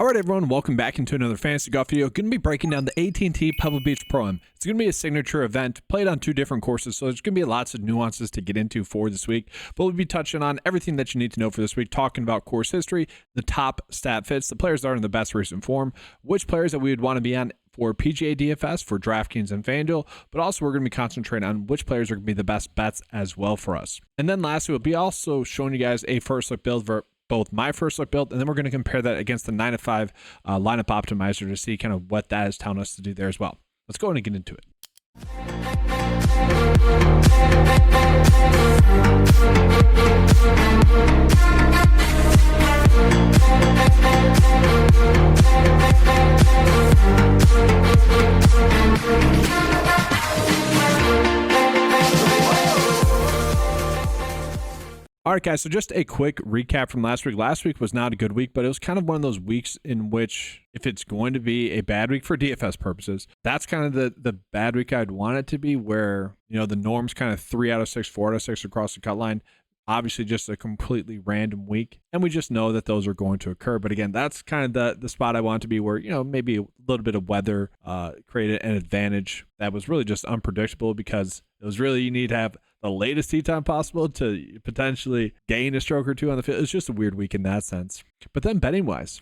All right, everyone, welcome back into another fantasy golf video. Going to be breaking down the AT&T Pebble Beach Pro-Am. It's going to be a signature event played on two different courses, so there's going to be lots of nuances to get into for this week. But we'll be touching on everything that you need to know for this week, talking about course history, the top stat fits, the players that are in the best recent form, which players that we would want to be on for PGA DFS, for DraftKings and FanDuel, but also we're going to be concentrating on which players are going to be the best bets as well for us. And then lastly, we'll be also showing you guys a first look build for both my first look build, and then we're going to compare that against the 9 to 5 lineup optimizer to see kind of what that is telling us to do there as well. Let's go and get into it. All right, guys, so just a quick recap from last week. Last week was not a good week, but it was kind of one of those weeks in which if it's going to be a bad week for DFS purposes, that's kind of the bad week I'd want it to be, where, you know, the norm's kind of 3 out of 6, 4 out of 6 across the cut line. Obviously just a completely random week, and we just know that those are going to occur. But again, that's kind of the spot I want to be, where, you know, maybe a little bit of weather created an advantage that was really just unpredictable, because it was really, you need to have the latest tee time possible to potentially gain a stroke or two on the field. It's just a weird week in that sense. But then betting wise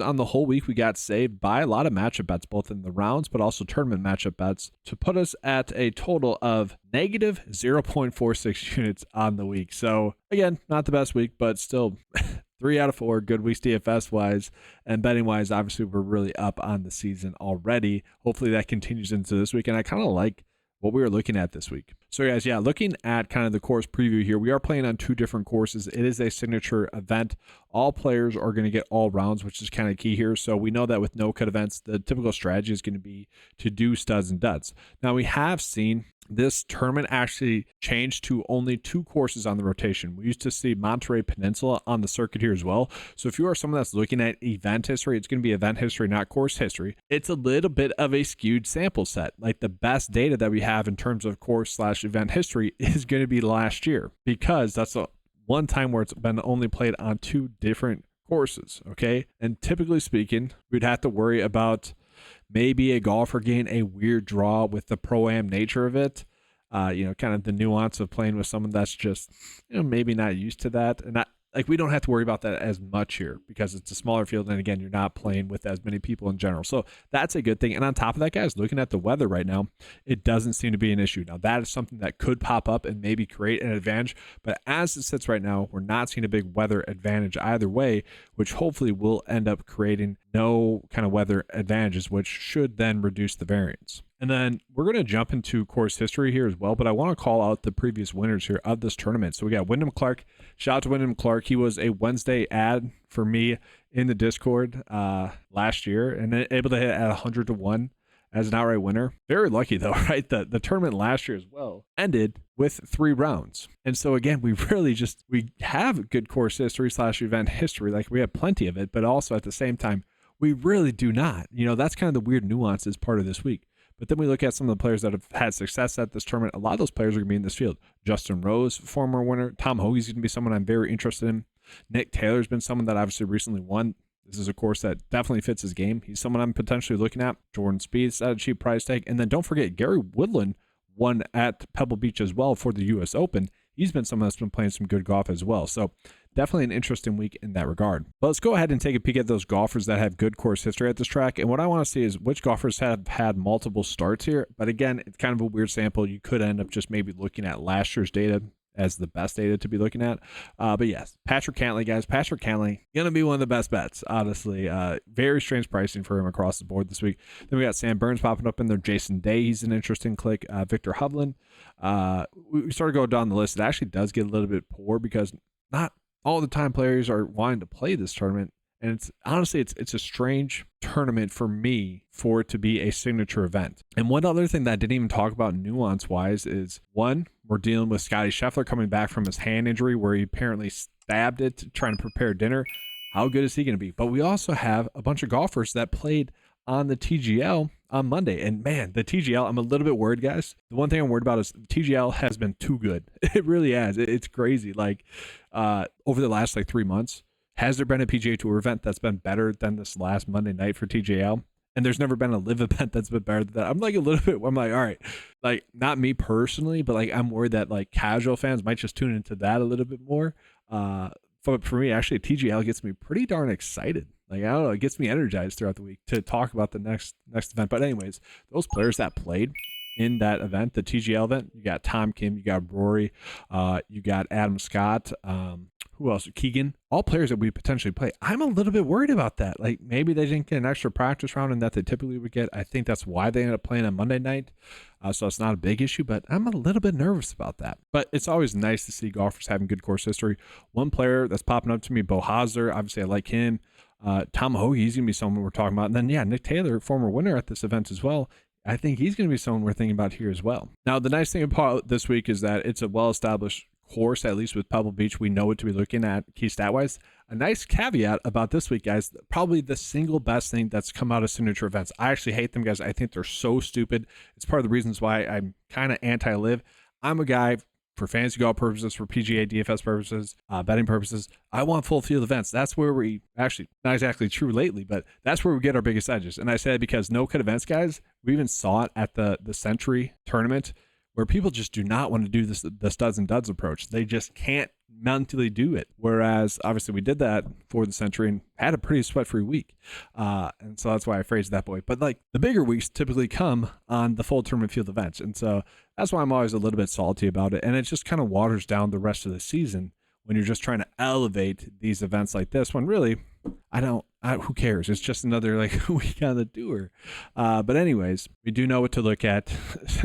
on the whole week, we got saved by a lot of matchup bets, both in the rounds but also tournament matchup bets, to put us at a total of negative 0.46 units on the week. So again, not the best week, but still 3 out of 4 good weeks DFS wise, and betting wise, obviously we're really up on the season already. Hopefully that continues into this week, and I kind of like what we were looking at this week. So guys, yeah, looking at kind of the course preview here, we are playing on 2 different courses. It is a signature event. All players are going to get all rounds, which is kind of key here. So we know that with no cut events, the typical strategy is going to be to do studs and duds. Now we have seen this tournament actually changed to only 2 courses on the rotation. We used to see Monterey Peninsula on the circuit here as well. So if you are someone that's looking at event history, it's going to be event history, not course history. It's a little bit of a skewed sample set. Like, the best data that we have in terms of course/event history is going to be last year, because that's the one time where it's been only played on 2 different courses. Okay. And typically speaking, we'd have to worry about maybe a golfer getting a weird draw with the pro-am nature of it. You know, kind of the nuance of playing with someone that's just, you know, maybe not used to that. And we don't have to worry about that as much here, because it's a smaller field. And again, you're not playing with as many people in general. So that's a good thing. And on top of that, guys, looking at the weather right now, it doesn't seem to be an issue. Now, that is something that could pop up and maybe create an advantage. But as it sits right now, we're not seeing a big weather advantage either way, which hopefully will end up creating no kind of weather advantages, which should then reduce the variance. And then we're going to jump into course history here as well, but I want to call out the previous winners here of this tournament. So we got Wyndham Clark. Shout out to Wyndham Clark. He was a Wednesday ad for me in the Discord last year, and able to hit at 100 to 1 as an outright winner. Very lucky though, right? The tournament last year as well ended with 3 rounds. And so again, we have good course history/event history. Like, we have plenty of it, but also at the same time, we really do not. You know, that's kind of the weird nuances part of this week. But then we look at some of the players that have had success at this tournament. A lot of those players are going to be in this field. Justin Rose, former winner. Tom Hoagie's going to be someone I'm very interested in. Nick Taylor's been someone that obviously recently won. This is a course that definitely fits his game. He's someone I'm potentially looking at. Jordan Spieth's at a cheap price tag. And then don't forget, Gary Woodland won at Pebble Beach as well for the U.S. Open. He's been someone that's been playing some good golf as well. So definitely an interesting week in that regard. But let's go ahead and take a peek at those golfers that have good course history at this track. And what I want to see is which golfers have had multiple starts here. But again, it's kind of a weird sample. You could end up just maybe looking at last year's data as the best data to be looking at. But yes, Patrick Cantlay, guys. Patrick Cantlay, going to be one of the best bets, honestly. Very strange pricing for him across the board this week. Then we got Sam Burns popping up in there. Jason Day, he's an interesting click. Victor Hovland. We started going down the list. It actually does get a little bit poor, because not all the time players are wanting to play this tournament. And it's honestly, it's a strange tournament for me for it to be a signature event. And one other thing that I didn't even talk about nuance wise is, one, we're dealing with Scotty Scheffler coming back from his hand injury, where he apparently stabbed it trying to prepare dinner. How good is he going to be? But we also have a bunch of golfers that played on the TGL on Monday. And man, the TGL, I'm a little bit worried, guys. The one thing I'm worried about is TGL has been too good. It really has. It's crazy. Like over the last 3 months, Has there been a PGA Tour event that's been better than this last Monday night for TJL? And there's never been a live event that's been better than that. I'm like a little bit, I'm like, all right, like not me personally, but like I'm worried that like casual fans might just tune into that a little bit more. But for me, actually, TGL gets me pretty darn excited. Like, I don't know, it gets me energized throughout the week to talk about the next event. But anyways, those players that played in that event, the TGL event, you got Tom Kim, you got Rory, you got Adam Scott, who else? Keegan, all players that we potentially play. I'm a little bit worried about that. Like maybe they didn't get an extra practice round and that they typically would get. I think that's why they ended up playing on Monday night. So it's not a big issue, but I'm a little bit nervous about that. But it's always nice to see golfers having good course history. One player that's popping up to me, Bo Hosler, obviously I like him. Tom Hoge, he's going to be someone we're talking about. And then, yeah, Nick Taylor, former winner at this event as well. I think he's going to be someone we're thinking about here as well. Now, the nice thing about this week is that it's a well-established course, at least with Pebble Beach. We know what to be looking at key stat-wise. A nice caveat about this week, guys, probably the single best thing that's come out of signature events. I actually hate them, guys. I think they're so stupid. It's part of the reasons why I'm kind of anti-live. I'm a guy for fantasy golf purposes, for PGA DFS purposes, betting purposes. I want full field events. That's where we actually, not exactly true lately, but that's where we get our biggest edges. And I say that because no-cut events, guys, we even saw it at the Century tournament where people just do not want to do this, the studs and duds approach. They just can't mentally do it. Whereas obviously we did that for the Century and had a pretty sweat-free week. And so that's why I phrased that way. But like the bigger weeks typically come on the full tournament field events. And so that's why I'm always a little bit salty about it. And it just kind of waters down the rest of the season when you're just trying to elevate these events like this when really who cares? It's just another like week on the tour. But anyways, we do know what to look at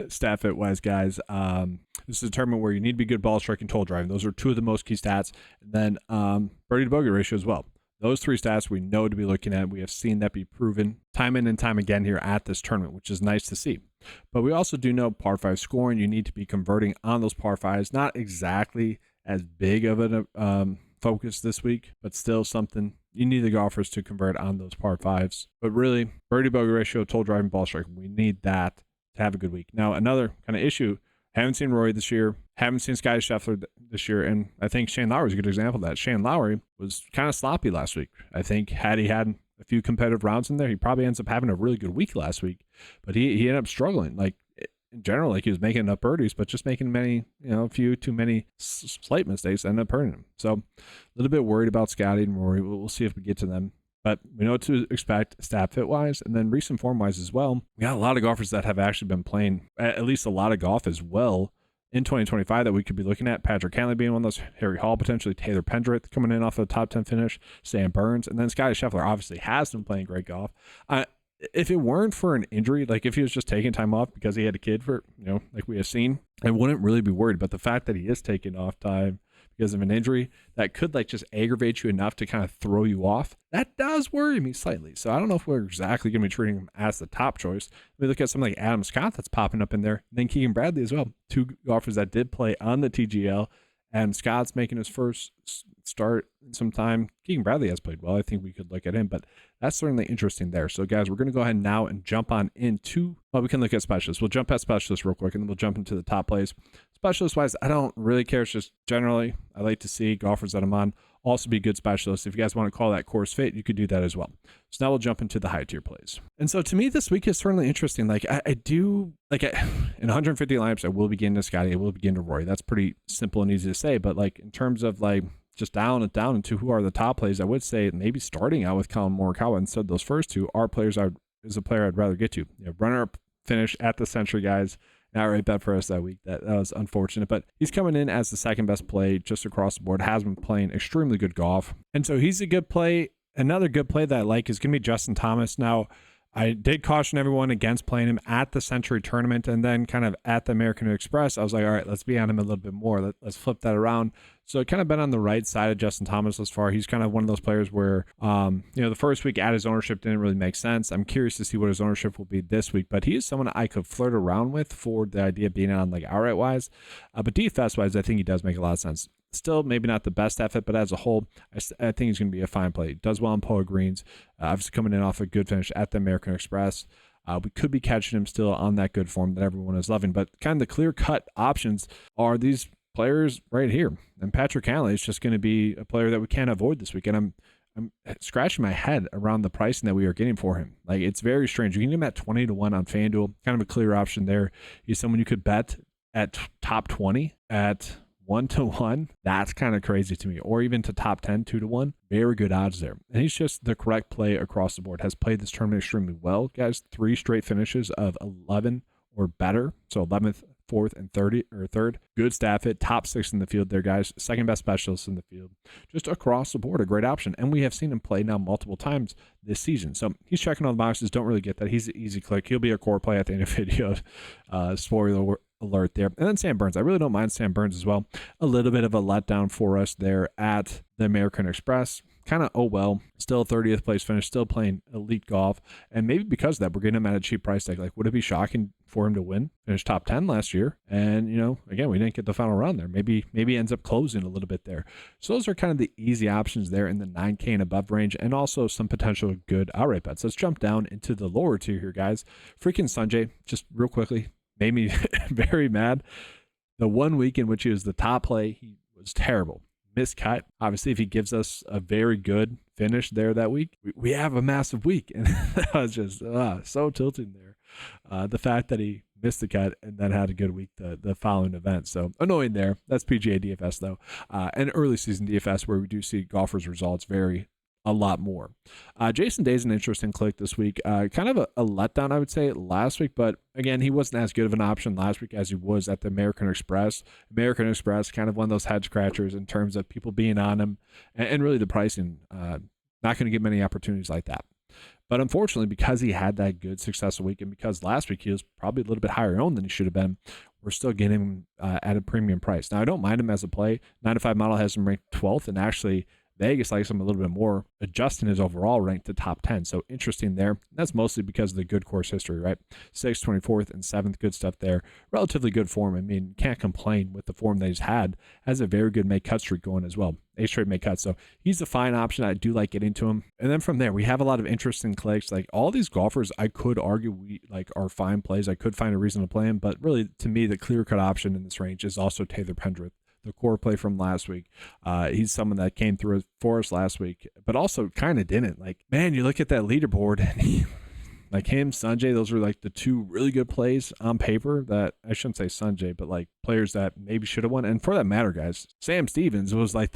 stat fit wise, guys. This is a tournament where you need to be good ball striking, total driving. Those are two of the most key stats. And then birdie to bogey ratio as well. Those three stats we know to be looking at. We have seen that be proven time in and time again here at this tournament, which is nice to see. But we also do know par 5 scoring. You need to be converting on those par 5s. Not exactly as big of a focus this week, but still something you need the golfers to convert on those par 5s. But really, birdie bogey ratio, total driving, ball striking, we need that to have a good week. Now, another kind of issue, haven't seen Rory this year, haven't seen Scottie Scheffler this year, and I think Shane Lowry is a good example of that. Shane Lowry was kind of sloppy last week. I think had he had a few competitive rounds in there, he probably ends up having a really good week last week, but he ended up struggling. Like in general, like he was making enough birdies, but just making a few too many slight mistakes ended up hurting him. So a little bit worried about Scottie and Rory. We'll see if we get to them. But we know what to expect stat fit wise, and then recent form wise as well. We got a lot of golfers that have actually been playing at least a lot of golf as well in 2025 that we could be looking at. Patrick Cantlay being one of those, Harry Hall potentially, Taylor Pendrith coming in off of the top 10 finish, Sam Burns, and then Scottie Scheffler obviously has been playing great golf. If it weren't for an injury, like if he was just taking time off because he had a kid for, like we have seen, I wouldn't really be worried. But the fact that he is taking off time because of an injury that could like just aggravate you enough to kind of throw you off, that does worry me slightly. So I don't know if we're exactly going to be treating him as the top choice. We look at something like Adam Scott that's popping up in there, and then Keegan Bradley as well. Two golfers that did play on the TGL, and Scott's making his first start in some time. Keegan Bradley has played well. I think we could look at him, but that's certainly interesting there. So guys, we're going to go ahead now and jump on into, we can look at specialists. We'll jump at specialists real quick, and then we'll jump into the top plays. Specialist wise, I don't really care. It's just generally, I like to see golfers that I'm on also be good specialists. If you guys want to call that course fit, you could do that as well. So now we'll jump into the high tier plays. And so to me, this week is certainly interesting. Like I do, like in 150 lineups, I will begin to Scottie, I will begin to Rory. That's pretty simple and easy to say. But like in terms of like just down into who are the top plays, I would say maybe starting out with Colin Morikawa instead of those first two are players is a player I'd rather get to. Runner-up finish at the Century, guys. Not right bet for us that week. That was unfortunate, but he's coming in as the second best play just across the board. Has been playing extremely good golf, and so he's a good play. Another good play that I like is going to be Justin Thomas. Now, I did caution everyone against playing him at the Century tournament, and then kind of at the American Express, I was like, all right, let's be on him a little bit more. Let's flip that around. So kind of been on the right side of Justin Thomas thus far. He's kind of one of those players where, the first week at his ownership didn't really make sense. I'm curious to see what his ownership will be this week, but he is someone I could flirt around with for the idea of being on like outright wise. But DFS wise, I think he does make a lot of sense. Still, maybe not the best effort, but as a whole, I think he's going to be a fine play. He does well on Poa Greens. Obviously coming in off a good finish at the American Express. We could be catching him still on that good form that everyone is loving. But kind of the clear-cut options are these players right here. And Patrick Cantlay is just going to be a player that we can't avoid this week. And I'm scratching my head around the pricing that we are getting for him. Like, it's very strange. You can get him at 20 to 1 on FanDuel. Kind of a clear option there. He's someone you could bet at top 20 at 1 to 1. That's kind of crazy to me. Or even to top 10, 2 to 1. Very good odds there. And he's just the correct play across the board. Has played this tournament extremely well. Guys, 3 straight finishes of 11 or better. So 11th, 4th, and 3rd. Good staff hit, top 6 in the field there, guys. Second best specialist in the field. Just across the board, a great option. And we have seen him play now multiple times this season. So he's checking all the boxes. Don't really get that. He's an easy click. He'll be a core play at the end of the video. Spoiler alert there. And then Sam Burns. I really don't mind Sam Burns as well. A little bit of a letdown for us there at the American Express. Kind of, oh well, still 30th place finish, still playing elite golf. And maybe because of that, we're getting him at a cheap price tag. Like, would it be shocking for him to win? Finish top 10 last year. And, you know, again, we didn't get the final round there. Maybe he ends up closing a little bit there. So those are kind of the easy options there in the 9K and above range, and also some potential good outright bets. Let's jump down into the lower tier here, guys. Freaking Sanjay, just real quickly, made me very mad. The 1 week in which he was the top play, he was terrible. Miscut. Obviously, if he gives us a very good finish there that week, we have a massive week. And that was just so tilting there. The fact that he missed the cut and then had a good week the following event. So annoying there. That's PGA DFS though. And early season DFS where we do see golfers' results vary a lot more. Jason Day's an interesting click this week. Kind of a letdown, I would say, last week, but again, he wasn't as good of an option last week as he was at the American Express. American Express, kind of one of those head scratchers in terms of people being on him, and really the pricing. Not going to get many opportunities like that. But unfortunately, because he had that good successful week, and because last week he was probably a little bit higher owned than he should have been, we're still getting him at a premium price. Now, I don't mind him as a play. 9to5 model has him ranked 12th, and actually Vegas likes him a little bit more, adjusting his overall rank to top 10. So interesting there. That's mostly because of the good course history, right? 6th, 24th, and 7th, good stuff there. Relatively good form. I mean, can't complain with the form that he's had. Has a very good make cut streak going as well. 8 straight make cuts. So he's a fine option. I do like getting to him. And then from there, we have a lot of interesting clicks. Like all these golfers, I could argue are fine plays. I could find a reason to play him, but really to me, the clear cut option in this range is also Taylor Pendrith. The core play from last week. He's someone that came through for us last week, but also kind of didn't. Like, man, you look at that leaderboard and like him, Sanjay, those were like the 2 really good plays on paper that I shouldn't say Sanjay, but like players that maybe should have won. And for that matter, guys, Sam Stevens was like,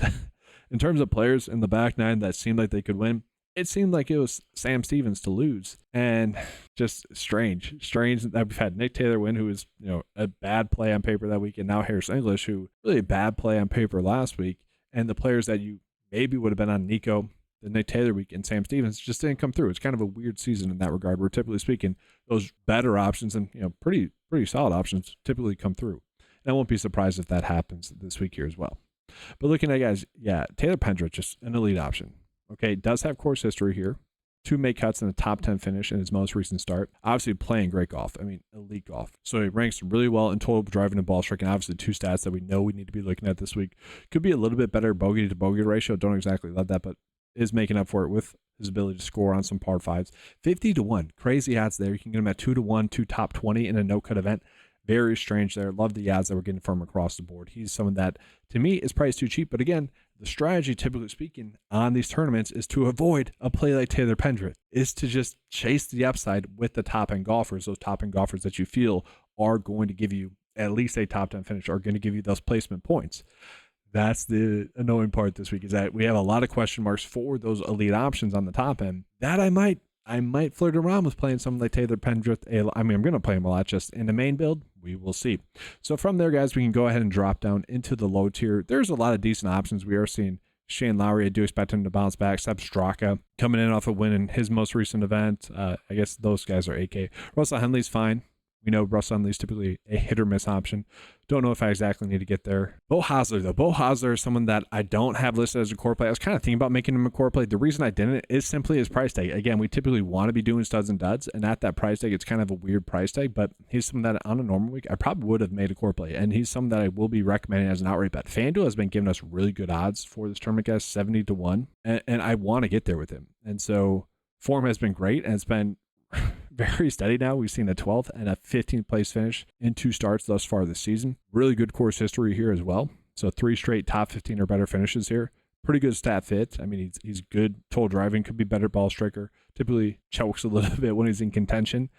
in terms of players in the back 9 that seemed like they could win, it seemed like it was Sam Stevens to lose. And just strange that we've had Nick Taylor win, who was, you know, a bad play on paper that week, and now Harris English, who really a bad play on paper last week. And the players that you maybe would have been on Nico the Nick Taylor week and Sam Stevens just didn't come through. It's kind of a weird season in that regard, where typically speaking, those better options and, you know, pretty solid options typically come through. And I won't be surprised if that happens this week here as well. But looking at guys, yeah, Taylor Pendrith, just an elite option. Okay, does have course history here. 2 make cuts and a top 10 finish in his most recent start. Obviously playing great golf. I mean, elite golf. So he ranks really well in total driving and ball striking. Obviously 2 stats that we know we need to be looking at this week. Could be a little bit better bogey to bogey ratio. Don't exactly love that, but is making up for it with his ability to score on some par 5s. 50 to 1. Crazy odds there. You can get him at 2 to 1, 2 top 20 in a no-cut event. Very strange there. Love the odds that we're getting from across the board. He's someone that, to me, is priced too cheap. But again, the strategy, typically speaking, on these tournaments is to avoid a play like Taylor Pendrith, is to just chase the upside with the top-end golfers, those top-end golfers that you feel are going to give you at least a top 10 finish, are going to give you those placement points. That's the annoying part this week, is that we have a lot of question marks for those elite options on the top end that I might flirt around with playing someone like Taylor Pendrith. I mean, I'm going to play him a lot just in the main build. We will see. So from there, guys, we can go ahead and drop down into the low tier. There's a lot of decent options. We are seeing Shane Lowry. I do expect him to bounce back. Seb Straka coming in off a win in his most recent event. I guess those guys are AK. Russell Henley's fine. We know Russell Henley's typically a hit or miss option. Don't know if I exactly need to get there. Beau Hossler, though. Beau Hossler is someone that I don't have listed as a core play. I was kind of thinking about making him a core play. The reason I didn't is simply his price tag. Again, we typically want to be doing studs and duds, and at that price tag, it's kind of a weird price tag, but he's someone that on a normal week, I probably would have made a core play, and he's someone that I will be recommending as an outright bet. FanDuel has been giving us really good odds for this tournament, guys, 70 to 1, and I want to get there with him. And so form has been great, and it's been very steady now. We've seen a 12th and a 15th place finish in 2 starts thus far this season. Really good course history here as well. So 3 straight top 15 or better finishes here. Pretty good stat fit. I mean, he's good total driving, could be better ball striker. Typically chokes a little bit when he's in contention.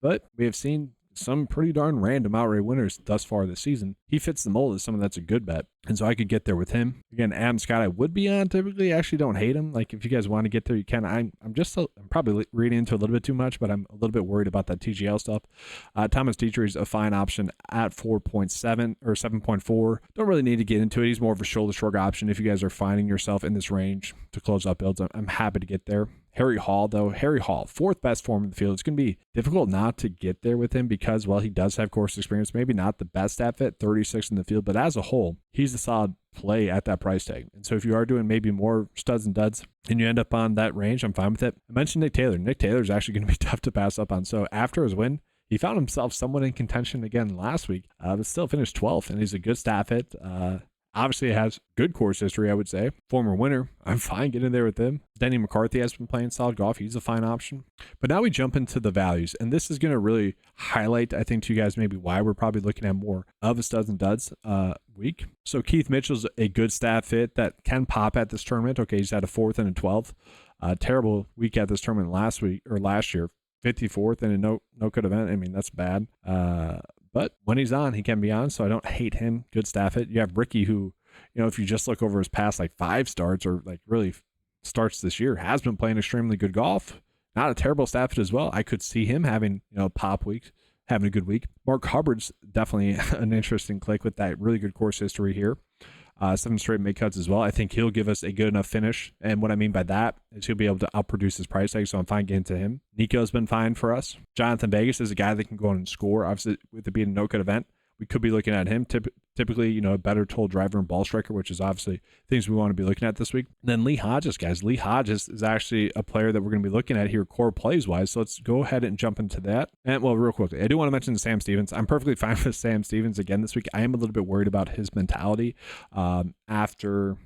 But we have seen some pretty darn random outright winners thus far this season. He fits the mold as someone that's a good bet. And so I could get there with him. Again, Adam Scott, I would be on typically. I actually don't hate him. Like, if you guys want to get there, you can. I'm probably reading into a little bit too much, but I'm a little bit worried about that TGL stuff. Thomas Dietrich is a fine option at 4.7 or 7.4. Don't really need to get into it. He's more of a shoulder shrug option if you guys are finding yourself in this range to close out builds. I'm happy to get there. Harry Hall, though. Harry Hall, 4th best form in the field. It's going to be difficult not to get there with him because, well, he does have course experience. Maybe not the best at fit, 36 in the field, but as a whole, he's a solid play at that price tag. And so if you are doing maybe more studs and duds and you end up on that range, I'm fine with it. I mentioned Nick Taylor. Nick Taylor is actually going to be tough to pass up on. So after his win, he found himself somewhat in contention again last week, but still finished 12th, and he's a good stat fit. Obviously, it has good course history, I would say. Former winner. I'm fine getting there with him. Denny McCarthy has been playing solid golf. He's a fine option. But now we jump into the values. And this is going to really highlight, I think, to you guys maybe why we're probably looking at more of a studs and duds week. So Keith Mitchell's a good stat fit that can pop at this tournament. Okay, he's had a 4th and a 12th. Terrible week at this tournament last year. 54th in a no-cut event. I mean, that's bad. But when he's on, he can be on, so I don't hate him. Good staff hit. You have Ricky, who, if you just look over his past 5 starts or really starts this year, has been playing extremely good golf. Not a terrible staff hit as well. I could see him having, pop week, having a good week. Mark Hubbard's definitely an interesting click with that really good course history here. 7 straight mid cuts as well. I think he'll give us a good enough finish. And what I mean by that is he'll be able to outproduce his price tag, so I'm fine getting to him. Nico's been fine for us. Jonathan Vegas is a guy that can go on and score. Obviously, with it being a no-cut event, we could be looking at him. Typically, a better total driver and ball striker, which is obviously things we want to be looking at this week. And then Lee Hodges, guys. Lee Hodges is actually a player that we're going to be looking at here core plays-wise. So let's go ahead and jump into that. And, well, real quickly, I do want to mention Sam Stevens. I'm perfectly fine with Sam Stevens again this week. I am a little bit worried about his mentality after,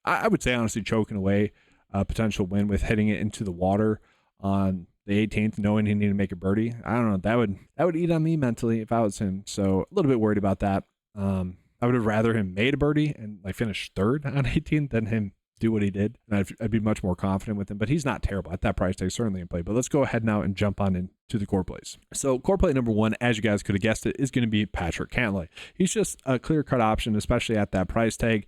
I would say, honestly, choking away a potential win with hitting it into the water on the 18th, knowing he needed to make a birdie. I don't know. That would eat on me mentally if I was him. So a little bit worried about that. I would have rather him made a birdie and finish 3rd on 18th than him do what he did. And I'd be much more confident with him. But he's not terrible at that price tag, certainly in play. But let's go ahead now and jump on into the core plays. So core play number 1, as you guys could have guessed it, is going to be Patrick Cantlay. He's just a clear-cut option, especially at that price tag.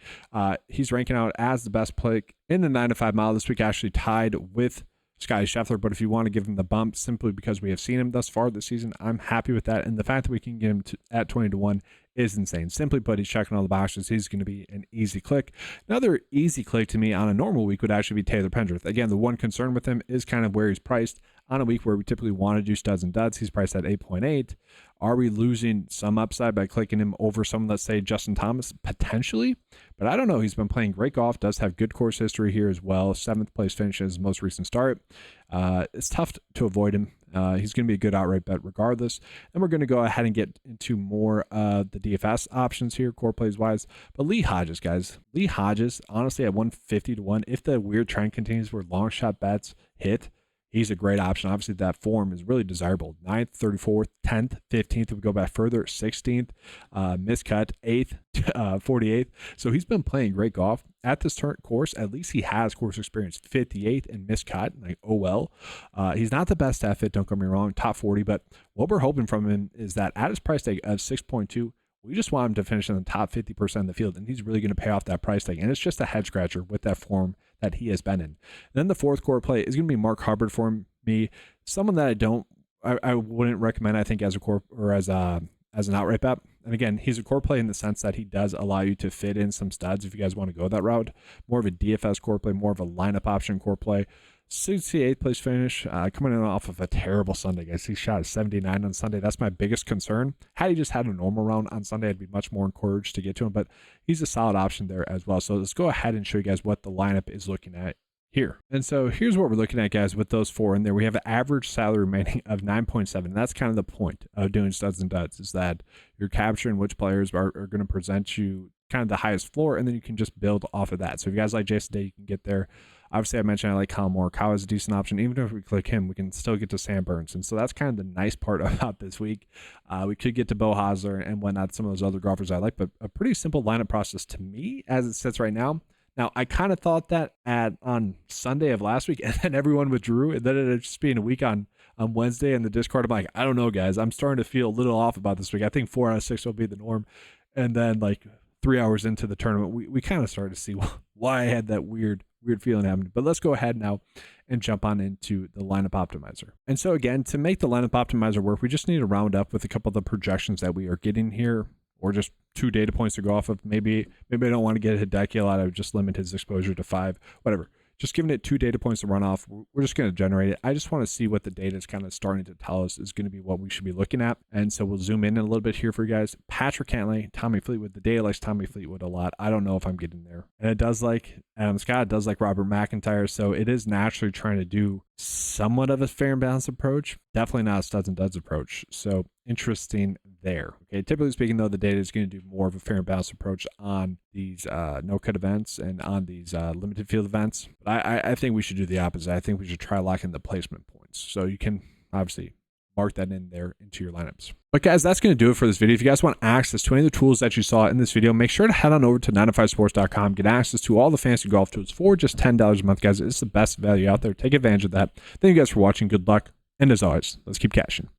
He's ranking out as the best play in the 9 to 5 mile this week, actually tied with Scotty Scheffler. But if you want to give him the bump simply because we have seen him thus far this season, I'm happy with that. And the fact that we can get him at 20 to 1 is insane. Simply put, he's checking all the boxes. He's going to be an easy click. Another easy click to me on a normal week would actually be Taylor Pendrith. Again, the one concern with him is kind of where he's priced. On a week where we typically want to do studs and duds, he's priced at 8.8. Are we losing some upside by clicking him over someone, let's say Justin Thomas? Potentially, but I don't know. He's been playing great golf, does have good course history here as well. 7th place finish in his most recent start. It's tough to avoid him. He's going to be a good outright bet regardless. And we're going to go ahead and get into more of the DFS options here, core plays wise. But Lee Hodges, guys. Lee Hodges, honestly, at 150 to 1, if the weird trend continues where long shot bets hit, he's a great option. Obviously, that form is really desirable. 9th, 34th, 10th, 15th. If we go back further, 16th, miscut, 8th, 48th. So he's been playing great golf. At this course, at least he has course experience. 58th and miscut. Oh well. He's not the best at fit, don't get me wrong, top 40. But what we're hoping from him is that at his price tag of 6.2, we just want him to finish in the top 50% of the field, and he's really going to pay off that price tag. And it's just a head scratcher with that form that he has been in. Then the 4th core play is going to be Mark Hubbard for me. Someone that I wouldn't recommend, I think, as a core or as an outright bet. And again, he's a core play in the sense that he does allow you to fit in some studs if you guys want to go that route. More of a DFS core play, more of a lineup option core play. 68th place finish, coming in off of a terrible Sunday, guys. He shot a 79 on Sunday. That's my biggest concern. Had he just had a normal round on Sunday, I'd be much more encouraged to get to him, but he's a solid option there as well. So let's go ahead and show you guys what the lineup is looking at here. And so here's what we're looking at, guys, with those 4 in there. We have an average salary remaining of 9.7. That's kind of the point of doing studs and duds, is that you're capturing which players are going to present you kind of the highest floor, and then you can just build off of that. So if you guys like Jason Day, you can get there. Obviously, I mentioned I like Kyle Moore. Kyle is a decent option. Even if we click him, we can still get to Sam Burns. And so that's kind of the nice part about this week. We could get to Bo Hosler and whatnot, some of those other golfers I like, but a pretty simple lineup process to me as it sits right now. Now, I kind of thought that on Sunday of last week, and then everyone withdrew, and then it just being a week on Wednesday in the Discord. I'm like, I don't know, guys. I'm starting to feel a little off about this week. I think 4 out of 6 will be the norm. And then, like, 3 hours into the tournament, we kind of started to see why I had that weird feeling happening. But let's go ahead now and jump on into the lineup optimizer. And so, again, to make the lineup optimizer work, we just need to round up with a couple of the projections that we are getting here, or just 2 data points to go off of. Maybe I don't want to get Hideki a lot. I would just limit his exposure to 5, whatever. Just giving it 2 data points to run off. We're just going to generate it. I just want to see what the data is kind of starting to tell us is going to be what we should be looking at. And so we'll zoom in a little bit here for you guys. Patrick Cantlay, Tommy Fleetwood. The data likes Tommy Fleetwood a lot. I don't know if I'm getting there. And it does like Adam Scott. It does like Robert McIntyre. So it is naturally trying to do somewhat of a fair and balanced approach. Definitely not a studs and duds approach. So interesting there. Okay, typically speaking, though, the data is going to do more of a fair and balanced approach on these no-cut events and on these limited field events. But I think we should do the opposite. I think we should try locking the placement points. So you can obviously mark that in there into your lineups. But guys, that's going to do it for this video. If you guys want access to any of the tools that you saw in this video, make sure to head on over to 905sports.com. Get access to all the fantasy golf tools for just $10 a month, guys. It's the best value out there. Take advantage of that. Thank you guys for watching. Good luck. And as always, let's keep cashing.